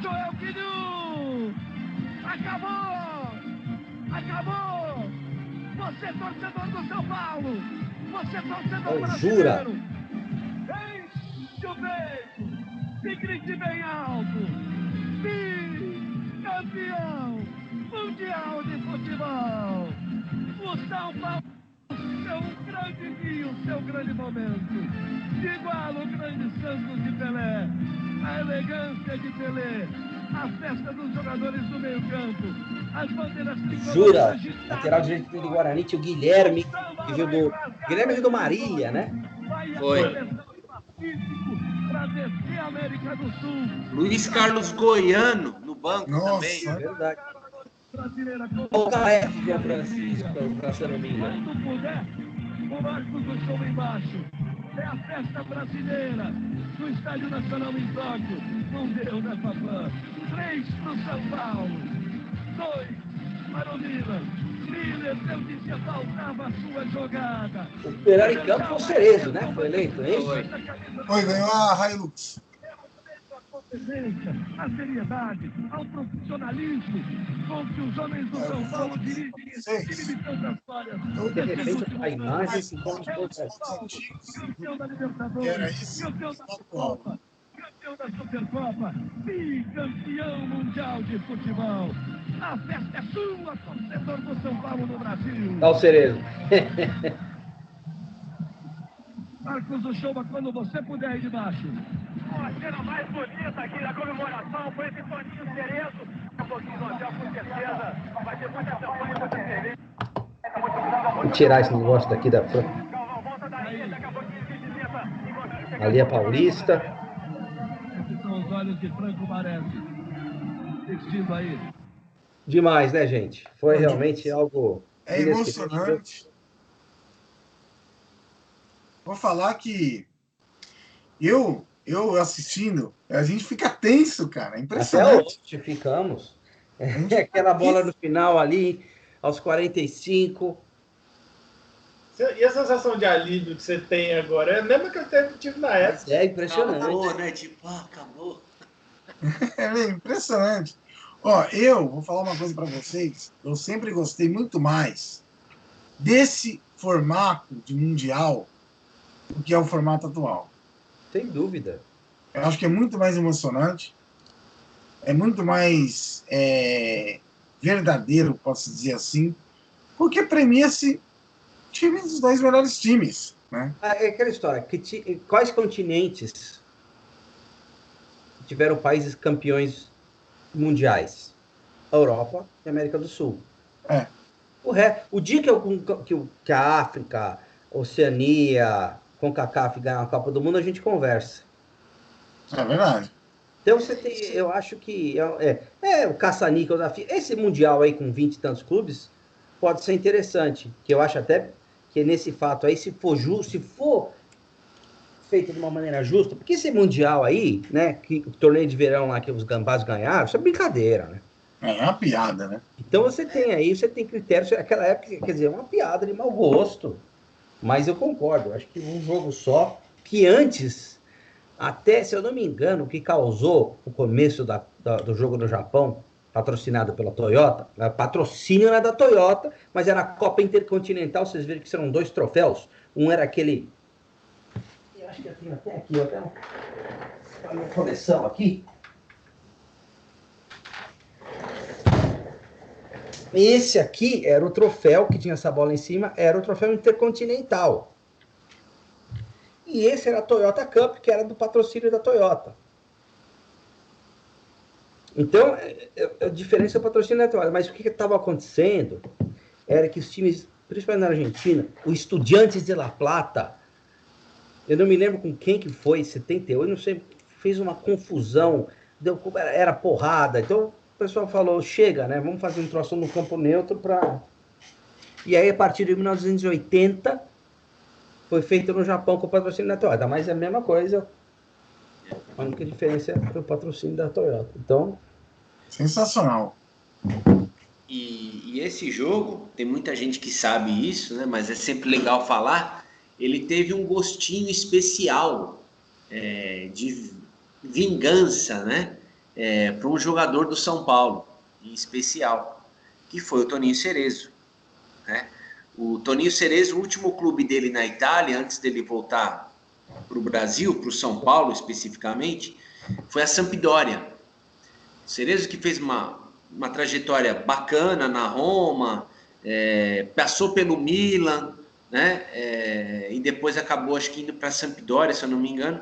[SPEAKER 5] Joel Quinhu! Acabou! Acabou! Você torcedor do São Paulo! Você torcedor
[SPEAKER 2] Jura?
[SPEAKER 5] brasileiro! Enche o peito! Se grite bem alto! Campeão mundial de futebol! O São Paulo, seu grande dia, o seu grande momento! Igual o grande Santos de Pelé, a elegância de Pelé, a festa dos jogadores do meio campo, as bandeiras tricolores
[SPEAKER 2] Jura?
[SPEAKER 5] agitadas.
[SPEAKER 2] Lateral direito do Guarani, tinha o Guilherme, que viu do. Guilherme viu do Marília, né?
[SPEAKER 4] Foi.
[SPEAKER 5] Para descer a América do Sul.
[SPEAKER 4] Luiz Carlos Goiano no banco
[SPEAKER 1] Nossa,
[SPEAKER 4] também.
[SPEAKER 2] É verdade.
[SPEAKER 5] Brasileira
[SPEAKER 2] O KF de Francisco, pra se não me engano.
[SPEAKER 5] quando puder, o Marcos do Show embaixo. É a festa brasileira do Estádio Nacional em Tóquio. Não deu, né, Papã? 3 para o São Paulo, 2 para o Milan. Miller, eu disse, faltava a sua jogada.
[SPEAKER 2] O melhor em campo foi o Cerezo, né? Foi eleito, é isso?
[SPEAKER 1] Foi, ganhou a Hilux.
[SPEAKER 5] A seriedade, ao profissionalismo com que os homens do São Paulo dirigem esse time de tantas histórias.
[SPEAKER 2] De repente, a imagem se
[SPEAKER 5] Campeão da Libertadores,
[SPEAKER 1] Era isso.
[SPEAKER 5] campeão da Copa, campeão da Supercopa, bicampeão mundial de futebol. A festa é sua, torcedor do São Paulo no Brasil.
[SPEAKER 2] Olha o Cerezo.
[SPEAKER 5] Marcos do Show, quando você puder ir de baixo.
[SPEAKER 7] A cena mais bonita aqui da comemoração foi esse Toninho Cerezo. Um pouquinho do hotel, com certeza. Vai ter muita champanhe, muita cerveja.
[SPEAKER 2] Vamos tirar esse negócio daqui da frente.
[SPEAKER 7] Galvão, volta daí, daqui a pouquinho a gente tenta.
[SPEAKER 2] Ali é Paulista.
[SPEAKER 5] Esses são os olhos de Franco Baresi. Vestindo aí.
[SPEAKER 2] Demais, né, gente? Foi realmente algo.
[SPEAKER 1] É
[SPEAKER 2] inesquecível.
[SPEAKER 1] emocionante. Vou falar que eu assistindo, a gente fica tenso, cara. É
[SPEAKER 2] Até
[SPEAKER 1] impressionante.
[SPEAKER 2] hoje ficamos. Aquela bola no final ali, aos 45.
[SPEAKER 3] E a sensação de alívio que você tem agora? É a mesma que eu tive na época.
[SPEAKER 2] É impressionante.
[SPEAKER 4] Acabou, né? Tipo, acabou.
[SPEAKER 1] É impressionante. Ó, eu vou falar uma coisa para vocês. Eu sempre gostei muito mais desse formato de mundial do que é o formato atual.
[SPEAKER 2] Sem dúvida.
[SPEAKER 1] Eu acho que é muito mais emocionante, é muito mais verdadeiro, posso dizer assim, porque premia-se times dos 10 melhores times, né?
[SPEAKER 2] É aquela história. Quais continentes tiveram países campeões mundiais? Europa e América do Sul.
[SPEAKER 1] É.
[SPEAKER 2] O dia que a África, Oceania, CONCACAF ganhar a Copa do Mundo, a gente conversa.
[SPEAKER 1] É verdade.
[SPEAKER 2] Então você tem, eu acho que o caça-níquel da FIFA. Esse mundial aí com 20 e tantos clubes pode ser interessante, que eu acho até que nesse fato aí, se for feito de uma maneira justa, porque esse Mundial aí, né, que o torneio de verão lá que os gambás ganharam, isso é brincadeira, né?
[SPEAKER 1] É uma piada, né?
[SPEAKER 2] Então você tem critérios, aquela época, quer dizer, uma piada de mau gosto, mas eu concordo, eu acho que um jogo só, que antes, até, se eu não me engano, o que causou o começo do jogo no Japão, patrocinado pela Toyota, patrocínio era da Toyota, mas era a Copa Intercontinental, vocês viram que serão 2 troféus, um era aquele... Eu acho que eu tenho até aqui, até a minha coleção aqui. Esse aqui era o troféu que tinha essa bola em cima, era o troféu Intercontinental. E esse era a Toyota Cup, que era do patrocínio da Toyota. Então, a diferença é o patrocínio da Toyota. Mas o que estava acontecendo era que os times, principalmente na Argentina, o Estudiantes de La Plata, eu não me lembro com quem que foi, 78, não sei, fez uma confusão, era porrada. Então, o pessoal falou, chega, né? Vamos fazer um troço no campo neutro para... E aí, a partir de 1980, foi feito no Japão com o patrocínio da Toyota. Mas é a mesma coisa. A única diferença é o patrocínio da Toyota. Então...
[SPEAKER 1] Sensacional.
[SPEAKER 4] E esse jogo, tem muita gente que sabe isso, né? Mas é sempre legal falar. Ele teve um gostinho especial de vingança, né? Para um jogador do São Paulo, em especial, que foi o Toninho Cerezo, né? O Toninho Cerezo, o último clube dele na Itália, antes dele voltar para o Brasil, para o São Paulo especificamente, foi a Sampdoria. O Cerezo que fez uma trajetória bacana na Roma, passou pelo Milan, né? E depois acabou, acho que indo para a Sampdoria, se eu não me engano.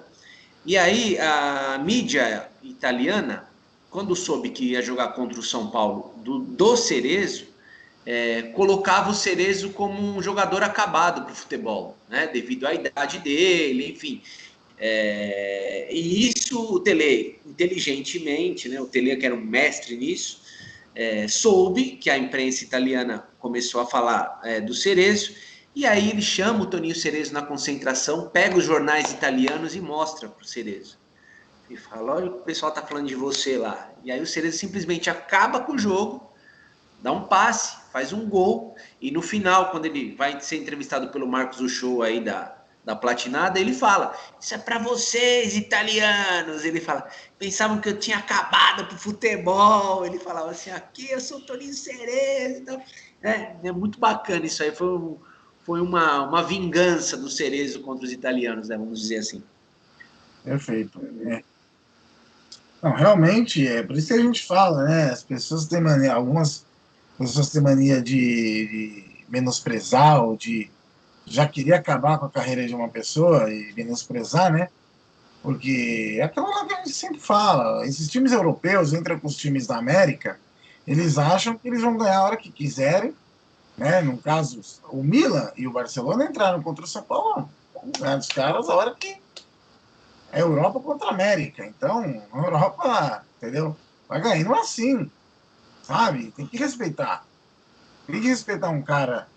[SPEAKER 4] E aí a mídia italiana, quando soube que ia jogar contra o São Paulo do Cerezo, colocava o Cerezo como um jogador acabado para o futebol, né? Devido à idade dele, enfim. E isso o Tele, inteligentemente, né? O Tele, que era um mestre nisso, soube que a imprensa italiana começou a falar do Cerezo, e aí ele chama o Toninho Cerezo na concentração, pega os jornais italianos e mostra para o Cerezo. E fala, olha o que o pessoal está falando de você lá. E aí o Cerezo simplesmente acaba com o jogo, dá um passe, faz um gol, e no final, quando ele vai ser entrevistado pelo Marcos Uchoa aí da Platinada, ele fala, isso é para vocês, italianos. Ele fala, pensavam que eu tinha acabado pro futebol. Ele falava assim, aqui eu sou o Toninho Cerezo. Então, é muito bacana isso aí, foi uma vingança do Cerezo contra os italianos, né, vamos dizer assim.
[SPEAKER 1] Perfeito. Não, realmente, por isso que a gente fala, né? As pessoas têm mania, algumas pessoas têm mania de menosprezar ou de já queria acabar com a carreira de uma pessoa e menosprezar, né? Porque é aquilo lá que a gente sempre fala, esses times europeus entram com os times da América, eles acham que eles vão ganhar a hora que quiserem, né? No caso, o Milan e o Barcelona entraram contra o São Paulo, ganhar dos caras a hora que é Europa contra a América. Então, a Europa, entendeu? Vai ganhando assim, sabe? Tem que respeitar. Tem que respeitar um cara.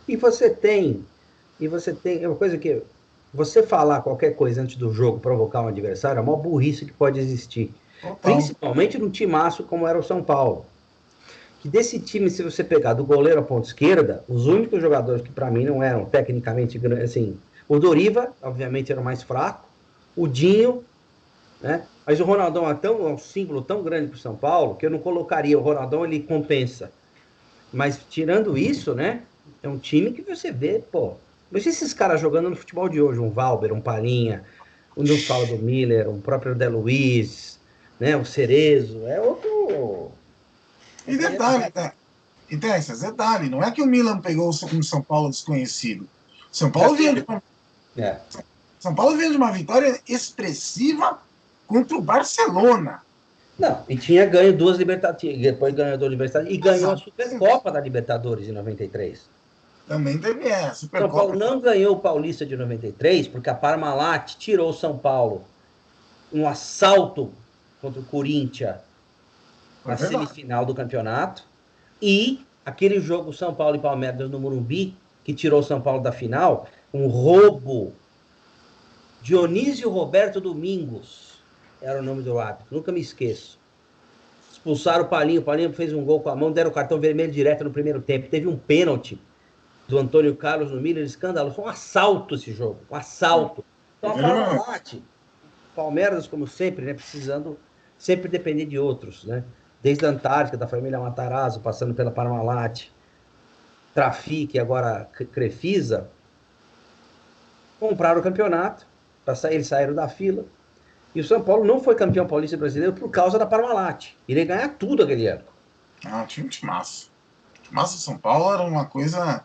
[SPEAKER 2] E você tem uma coisa que você falar qualquer coisa antes do jogo, provocar um adversário, é a maior burrice que pode existir.
[SPEAKER 1] Total.
[SPEAKER 2] Principalmente num timaço como era o São Paulo. Que desse time, se você pegar do goleiro à ponta esquerda, os únicos jogadores que para mim não eram tecnicamente, assim, o Doriva, obviamente, era o mais fraco, o Dinho, né? Mas o Ronaldão é um símbolo tão grande para o São Paulo que eu não colocaria. O Ronaldão, ele compensa. Mas tirando isso, né? É um time que você vê, pô. Mas esses caras jogando no futebol de hoje, um Valber, um Palinha, não fala do Miller, um próprio André Luiz, né? O Cerezo, é outro.
[SPEAKER 1] E detalhe, né? Então, detalhe, não é que o Milan pegou um São Paulo desconhecido. São Paulo vinha de uma vitória expressiva contra o Barcelona.
[SPEAKER 2] Não, e tinha ganho 2 Libertadores, depois ganhou 2 Libertadores, e ganhou a Supercopa da Libertadores em 93.
[SPEAKER 1] Também teve essa.
[SPEAKER 2] São Paulo não ganhou o Paulista de 93, porque a Parmalat tirou o São Paulo um assalto contra o Corinthians na semifinal do campeonato, e aquele jogo São Paulo e Palmeiras no Morumbi, que tirou o São Paulo da final, um roubo Dionísio Roberto Domingos era o nome do árbitro, nunca me esqueço. Expulsaram o Palinho fez um gol com a mão, deram o cartão vermelho direto no primeiro tempo. Teve um pênalti do Antônio Carlos no Miller, escândalo. Foi um assalto esse jogo, um assalto. Então a Parmalat, Palmeiras, como sempre, né, precisando sempre depender de outros, né? Desde a Antártica, da família Matarazzo, passando pela Parmalat, Trafic, agora Crefisa, compraram o campeonato, eles saíram da fila, e o São Paulo não foi campeão paulista brasileiro por causa da Parmalat. Ele ia ganhar tudo aquele ano.
[SPEAKER 1] Ah, tinha um timaço. O timaço do São Paulo era uma coisa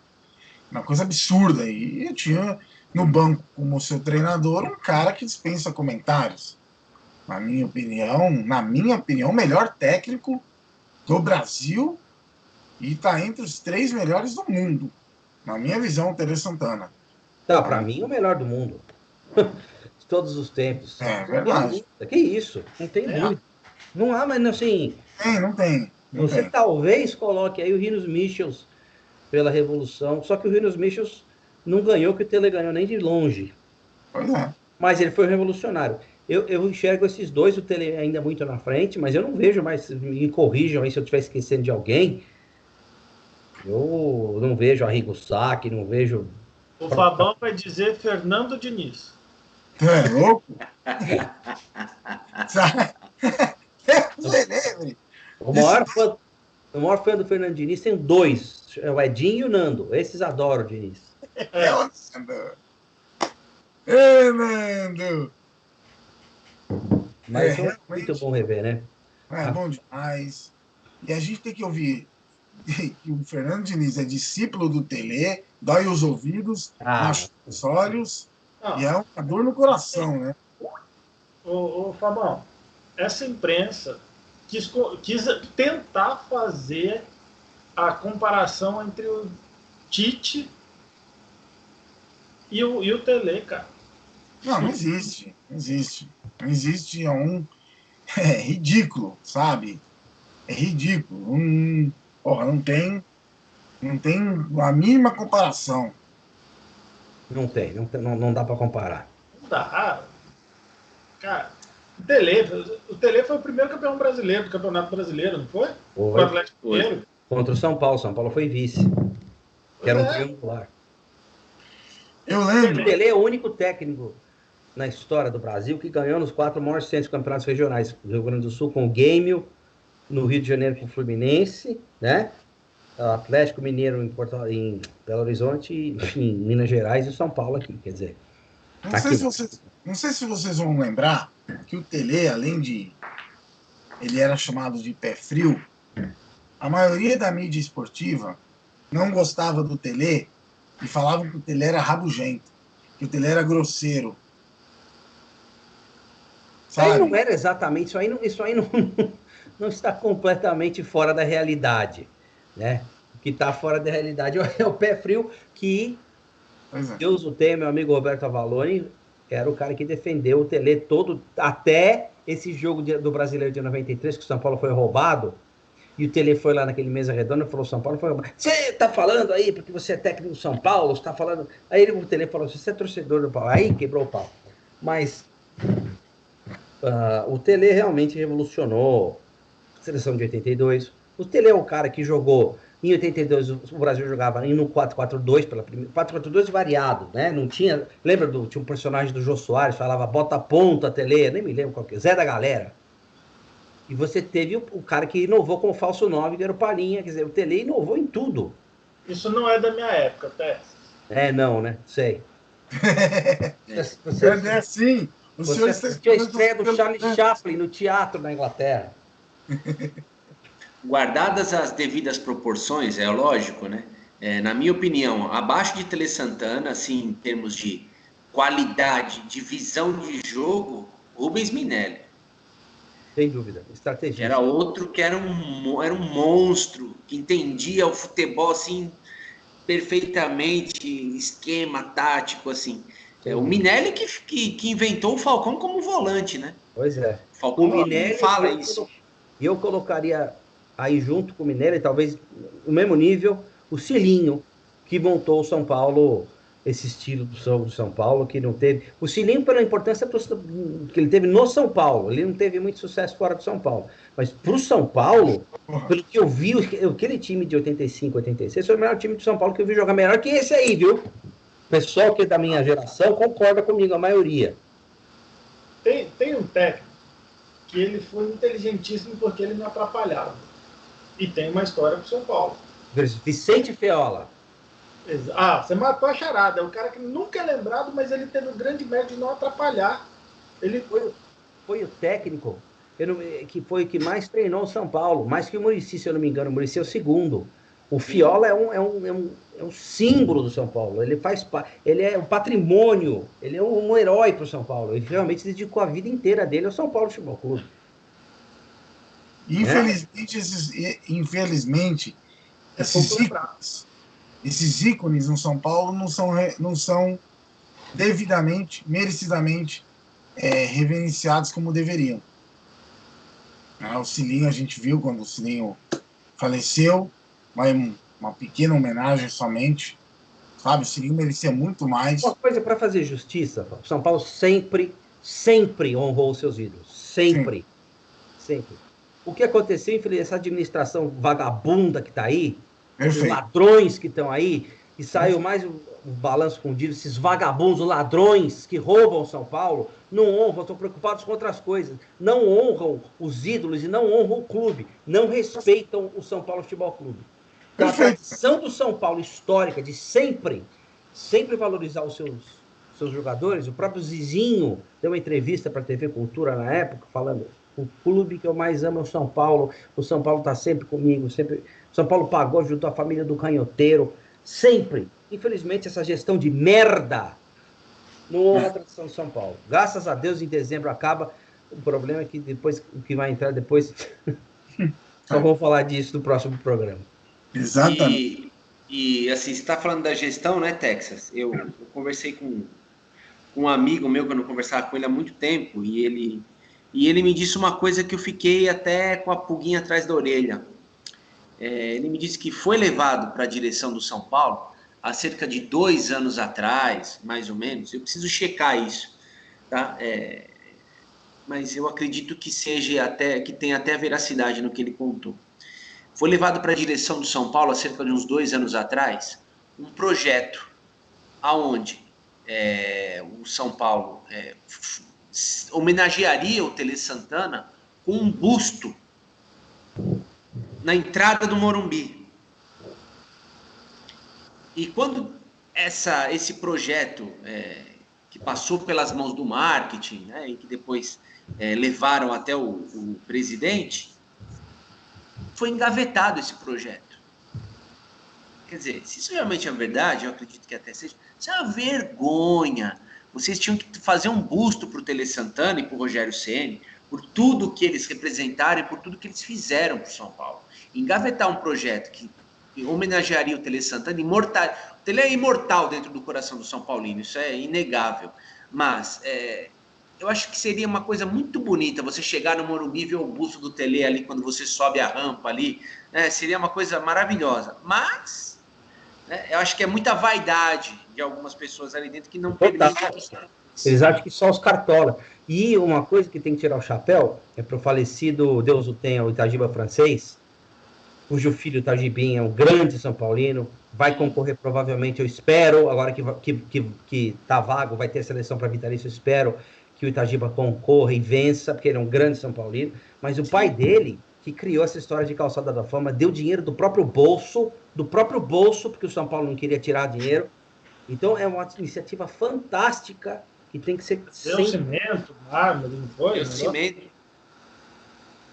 [SPEAKER 1] absurda. E eu tinha no banco, como seu treinador, um cara que dispensa comentários. Na minha opinião, o melhor técnico do Brasil e está entre os 3 melhores do mundo. Na minha visão, o Tele Santana.
[SPEAKER 2] Tá, para mim, o melhor do mundo. De todos os tempos.
[SPEAKER 1] É verdade.
[SPEAKER 2] Que isso? Não tem dúvida. Não há, mas assim...
[SPEAKER 1] Não tem.
[SPEAKER 2] Você talvez coloque aí o Rinos Michels pela Revolução, só que o Rinos Michels não ganhou, que o Tele ganhou nem de longe.
[SPEAKER 1] Pois é.
[SPEAKER 2] Mas ele foi revolucionário. Eu enxergo esses dois, o Tele ainda muito na frente, mas eu não vejo mais, me corrijam aí se eu estiver esquecendo de alguém. Eu não vejo Arrigo Sacchi, não vejo...
[SPEAKER 3] O Fabão vai dizer Fernando Diniz.
[SPEAKER 1] Tu é louco? Você lembra?
[SPEAKER 2] O maior fã do Fernando Diniz tem 2, é o Edinho e o Nando. Esses adoram o Diniz.
[SPEAKER 1] Nando!
[SPEAKER 2] Mas foi muito bom rever, né?
[SPEAKER 1] É bom demais. E a gente tem que ouvir que o Fernando Diniz é discípulo do Tele, dói os ouvidos, machuca os olhos, e é uma dor no coração, né?
[SPEAKER 3] Ô Fabão, essa imprensa quis tentar fazer a comparação entre o Tite e o Tele, cara.
[SPEAKER 1] Não existe. Não existe, é ridículo, sabe? É ridículo. Não tem a mínima comparação.
[SPEAKER 2] Não dá para comparar.
[SPEAKER 3] Não dá. Cara, o Tele foi o primeiro campeão brasileiro do Campeonato Brasileiro, não foi?
[SPEAKER 2] Foi.
[SPEAKER 3] O Atlético Mineiro.
[SPEAKER 2] Contra o São Paulo. São Paulo foi vice. Que era um triangular.
[SPEAKER 1] Eu lembro.
[SPEAKER 2] O Tele é o único técnico na história do Brasil que ganhou nos 4 maiores centros de campeonatos regionais. Do Rio Grande do Sul com o Grêmio, no Rio de Janeiro com o Fluminense, né? O Atlético Mineiro em Belo Horizonte, em Minas Gerais e São Paulo aqui, quer dizer.
[SPEAKER 1] Não sei se vocês vão lembrar que o Tele, além de ele era chamado de pé frio, a maioria da mídia esportiva não gostava do Tele e falavam que o Tele era rabugento, que o Tele era grosseiro.
[SPEAKER 2] Sabe? Isso aí não era exatamente, isso aí não está completamente fora da realidade, né? O que está fora da realidade é o pé frio que, Deus o tenha, meu amigo Roberto Avalone, era o cara que defendeu o Tele todo, até esse jogo do Brasileiro de 93, que o São Paulo foi roubado, e o Tele foi lá naquele mesa redonda e falou: São Paulo foi roubado. Você está falando aí porque você é técnico do São Paulo, você está falando... Aí o Tele falou: você é torcedor do Paulo. Aí quebrou o pau. Mas o Tele realmente revolucionou a seleção de 82. O Tele é um cara que jogou... Em 82, o Brasil jogava no 4-4-2, 4-4-2 variado, né? Não tinha... Lembra tinha um personagem do Jô Soares, falava bota ponta, Tele, nem me lembro qual que é, Zé da Galera. E você teve o cara que inovou com o falso 9, que era o Palinha, quer dizer, o Tele inovou em tudo.
[SPEAKER 3] Isso não é da minha época, até.
[SPEAKER 2] Não, né? Sei.
[SPEAKER 1] Você é assim.
[SPEAKER 2] Você assistiu a estreia do Charlie Chaplin no teatro na Inglaterra.
[SPEAKER 4] Guardadas as devidas proporções, é lógico, né? Na minha opinião, abaixo de Tele Santana, assim, em termos de qualidade, de visão de jogo, Rubens Minelli.
[SPEAKER 2] Sem dúvida, estratégia.
[SPEAKER 4] Era outro que era um monstro, que entendia o futebol, assim, perfeitamente, esquema tático, assim. O Minelli que inventou o Falcão como volante, né?
[SPEAKER 2] Pois é.
[SPEAKER 4] Falcão o Minelli fala isso.
[SPEAKER 2] E eu colocaria aí junto com o Minelli, talvez no mesmo nível, o Cilinho, que montou o São Paulo esse estilo do São Paulo, que não teve. O Cilinho, pela importância que ele teve no São Paulo, ele não teve muito sucesso fora do São Paulo. Mas para o São Paulo, pelo que eu vi, aquele time de 85, 86 foi o melhor time do São Paulo que eu vi jogar melhor que esse aí, viu? O pessoal que é da minha geração concorda comigo, a maioria.
[SPEAKER 3] Tem um técnico que ele foi inteligentíssimo porque ele não atrapalhava. E tem uma história pro São Paulo.
[SPEAKER 2] Vicente Feola.
[SPEAKER 3] Você matou a charada. É o cara que nunca é lembrado, mas ele teve o grande mérito de não atrapalhar. Ele
[SPEAKER 2] foi o técnico que foi o que mais treinou o São Paulo, mais que o Muricy, se eu não me engano. O Muricy é o segundo. O Feola é um símbolo do São Paulo. Ele é um patrimônio, ele é um herói para o São Paulo. Ele realmente dedicou a vida inteira dele ao São Paulo Futebol Clube.
[SPEAKER 1] Infelizmente, esses ícones no São Paulo não são devidamente, merecidamente reverenciados como deveriam. O Cilinho, a gente viu quando o Cilinho faleceu, uma pequena homenagem somente, sabe? O Cilinho merecia muito mais.
[SPEAKER 2] Uma coisa para fazer justiça, o São Paulo sempre honrou os seus ídolos. Sempre. O que aconteceu, infelizmente, essa administração vagabunda que está aí, os ladrões que estão aí, e saiu mais o balanço fundido, esses vagabundos, ladrões que roubam São Paulo, não honram, estão preocupados com outras coisas, não honram os ídolos e não honram o clube, não respeitam o São Paulo Futebol Clube. A tradição do São Paulo histórica de sempre valorizar os seus jogadores, o próprio Zizinho deu uma entrevista para a TV Cultura na época, falando: o clube que eu mais amo é o São Paulo está sempre comigo, sempre. O São Paulo pagou, ajudou a família do Canhoteiro, sempre. Infelizmente, essa gestão de merda não honra a tradição do São Paulo. Graças a Deus, em dezembro acaba. O problema é que depois, o que vai entrar depois, só vamos falar disso no próximo programa.
[SPEAKER 1] Exatamente.
[SPEAKER 4] E assim, você está falando da gestão, né, Texas? Eu conversei com um amigo meu, que eu não conversava com ele há muito tempo, e ele me disse uma coisa que eu fiquei até com a pulguinha atrás da orelha. Ele me disse que foi levado para a direção do São Paulo há cerca de 2 anos atrás, mais ou menos. Eu preciso checar isso, tá? Mas eu acredito que que tenha até veracidade no que ele contou. Foi levado para a direção do São Paulo há cerca de uns 2 anos atrás um projeto aonde o São Paulo homenagearia o Tele Santana com um busto na entrada do Morumbi. E quando esse projeto que passou pelas mãos do marketing, né, e que depois levaram até o presidente, foi engavetado esse projeto. Quer dizer, se isso realmente é verdade, eu acredito que até seja, isso é uma vergonha. Vocês tinham que fazer um busto para o Tele Santana e para o Rogério Ceni, por tudo que eles representaram e por tudo que eles fizeram para o São Paulo. Engavetar um projeto que homenagearia o Tele Santana, imortal. O Tele é imortal dentro do coração do São Paulino, isso é inegável. Mas eu acho que seria uma coisa muito bonita você chegar no Morumbi e ver o busto do Tele ali quando você sobe a rampa ali. Seria uma coisa maravilhosa. Mas eu acho que é muita vaidade de algumas pessoas ali dentro que não permitem.
[SPEAKER 2] Eles acham que só os cartolas. E uma coisa que tem que tirar o chapéu é para o falecido, Deus o tenha, o Itagiba francês, cujo filho Itagibim é um grande São Paulino, vai concorrer provavelmente, eu espero, agora que tá vago, vai ter seleção para vitalício, eu espero que o Itagiba concorra e vença, porque ele é um grande São Paulino, mas o pai dele, que criou essa história de Calçada da Fama, deu dinheiro do próprio bolso, porque o São Paulo não queria tirar dinheiro. Então é uma iniciativa fantástica que tem que ser...
[SPEAKER 3] Deu cimento, mármore, não foi?
[SPEAKER 4] Deu cimento.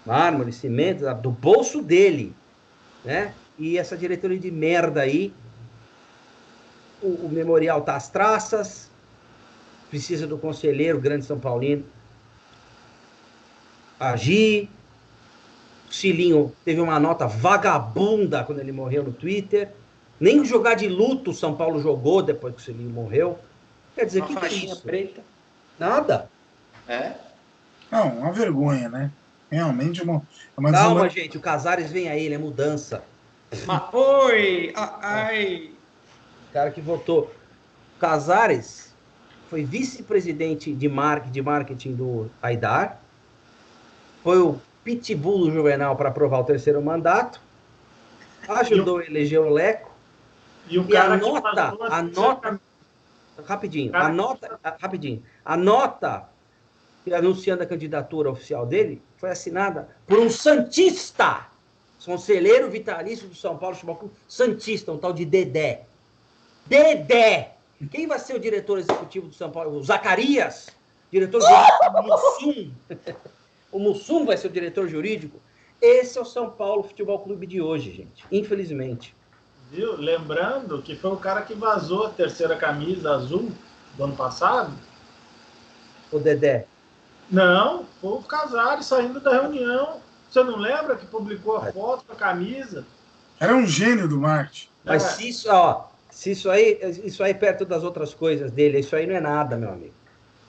[SPEAKER 2] Mármore, cimento, do bolso dele, né? E essa diretoria de merda aí, o memorial tá às traças, precisa do conselheiro, grande São Paulino, agir. O Cilinho teve uma nota vagabunda quando ele morreu no Twitter. Nem jogar de luto o São Paulo jogou depois que o Cilinho morreu. Quer dizer, que é isso?
[SPEAKER 4] Preta.
[SPEAKER 2] Nada.
[SPEAKER 1] Não, uma vergonha, né? Realmente uma
[SPEAKER 2] Calma, gente, o Casares vem aí, ele é mudança.
[SPEAKER 4] Mas, oi! Ai!
[SPEAKER 2] O cara que votou. Casares foi vice-presidente de marketing do Aidar, foi o pitbull do Juvenal para aprovar o terceiro mandato, ajudou a eleger o Leco,
[SPEAKER 3] E o
[SPEAKER 2] e a
[SPEAKER 3] cara que
[SPEAKER 2] nota,
[SPEAKER 3] passou
[SPEAKER 2] rapidinho,
[SPEAKER 3] Cara,
[SPEAKER 2] a nota anunciando a candidatura oficial dele foi assinada por um santista, conselheiro vitalício do São Paulo Futebol Clube, santista, um tal de Dedé. Dedé! Quem vai ser o diretor executivo do São Paulo? O Zacarias, diretor jurídico do Mussum. O Mussum vai ser o diretor jurídico. Esse é o São Paulo Futebol Clube de hoje, gente. Infelizmente.
[SPEAKER 3] viu? Lembrando que foi o cara que vazou a terceira camisa azul do ano passado.
[SPEAKER 2] O Dedé.
[SPEAKER 3] Não, foi o Casares saindo da reunião. Você não lembra que publicou a foto com a camisa?
[SPEAKER 1] Era um gênio do marketing.
[SPEAKER 2] Mas se isso aí perto das outras coisas dele, isso aí não é nada, meu amigo.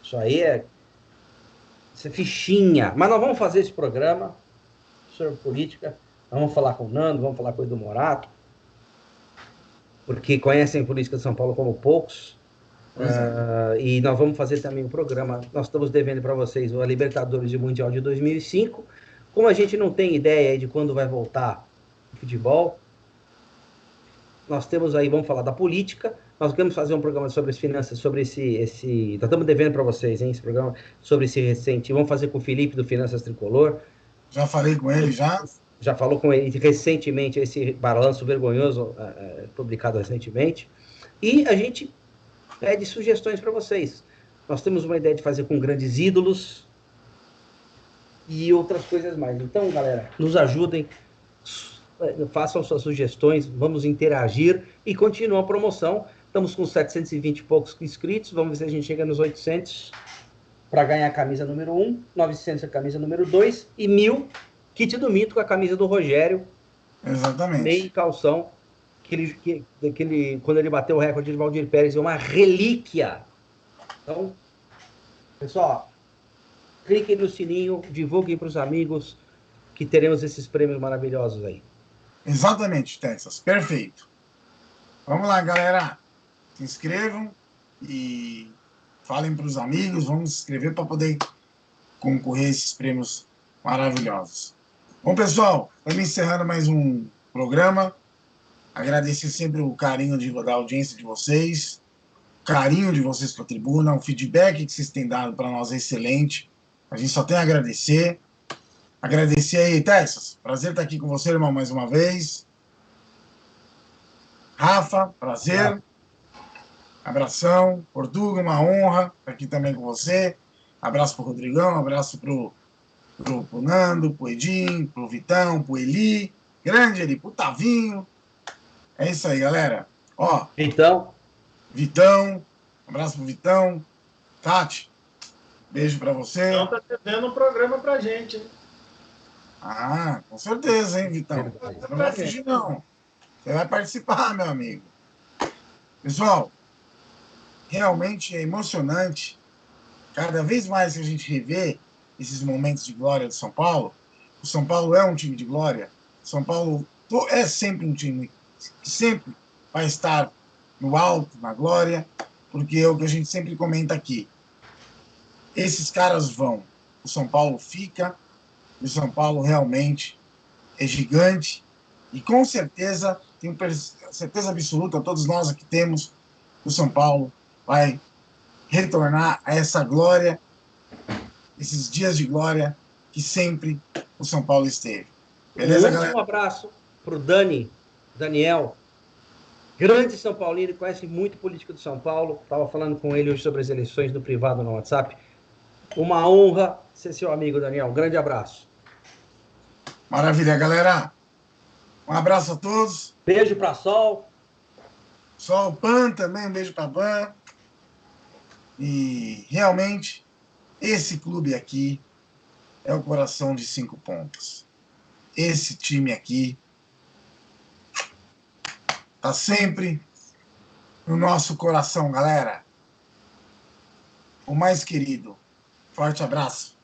[SPEAKER 2] Isso é fichinha. Mas nós vamos fazer esse programa sobre política. Nós vamos falar com o Nando, vamos falar com o Edu Morato, porque conhecem a política de São Paulo como poucos. E nós vamos fazer também um programa. Nós estamos devendo para vocês a Libertadores e o Mundial de 2005. Como a gente não tem ideia de quando vai voltar o futebol, nós temos aí, vamos falar da política. Nós queremos fazer um programa sobre as finanças, sobre esse nós estamos devendo para vocês, hein, esse programa sobre esse recente. Vamos fazer com o Felipe do Finanças Tricolor.
[SPEAKER 1] Já falei com ele, já.
[SPEAKER 2] Já falou com ele recentemente, esse balanço vergonhoso publicado recentemente. E a gente pede sugestões para vocês. Nós temos uma ideia de fazer com grandes ídolos e outras coisas mais. Então, galera, nos ajudem, façam suas sugestões, vamos interagir e continua a promoção. Estamos com 720 e poucos inscritos, vamos ver se a gente chega nos 800 para ganhar a camisa número 1, 900 a camisa número 2 e 1.000 kit do Mito com a camisa do Rogério.
[SPEAKER 1] Exatamente.
[SPEAKER 2] Meio calção. Quando ele bateu o recorde de Valdir Pérez, é uma relíquia. Então, pessoal, cliquem no sininho, divulguem para os amigos que teremos esses prêmios maravilhosos aí.
[SPEAKER 1] Exatamente, Texas. Perfeito. Vamos lá, galera. Se inscrevam e falem para os amigos. Vamos se inscrever para poder concorrer a esses prêmios maravilhosos. Bom, pessoal, estamos encerrando mais um programa. Agradecer sempre o carinho da audiência de vocês, o carinho de vocês com a tribuna, o feedback que vocês têm dado para nós é excelente. A gente só tem a agradecer. Agradecer aí, Texas. Prazer estar aqui com você, irmão, mais uma vez. Rafa, prazer. Abração. Portuga, uma honra estar aqui também com você. Abraço pro Rodrigão, abraço pro Nando, pro Edinho, pro Vitão, pro Eli. Grande Eli, pro Tavinho. É isso aí, galera. Ó. Vitão. Abraço pro Vitão. Tati, beijo pra você.
[SPEAKER 3] Então tá devendo um programa pra gente, hein?
[SPEAKER 1] Ah, com certeza, hein, Vitão? Não vai fugir, não. Você vai participar, meu amigo. Pessoal, realmente é emocionante. Cada vez mais que a gente revê esses momentos de glória do São Paulo, o São Paulo é um time de glória. O São Paulo é sempre um time que sempre vai estar no alto, na glória, porque é o que a gente sempre comenta aqui. Esses caras vão, o São Paulo fica, o São Paulo realmente é gigante, e com certeza, tenho certeza absoluta, todos nós aqui temos, o São Paulo vai retornar a essa glória, esses dias de glória que sempre o São Paulo esteve. Beleza, galera?
[SPEAKER 2] Um abraço pro Daniel, grande São Paulino, conhece muito política do São Paulo. Estava falando com ele hoje sobre as eleições no privado no WhatsApp. Uma honra ser seu amigo, Daniel. Um grande abraço.
[SPEAKER 1] Maravilha, galera. Um abraço a todos.
[SPEAKER 2] Beijo para Sol.
[SPEAKER 1] Sol, Pan também, um beijo para Pan. E realmente, esse clube aqui é o coração de 5 pontos. Esse time aqui tá sempre no nosso coração, galera. O mais querido. Forte abraço.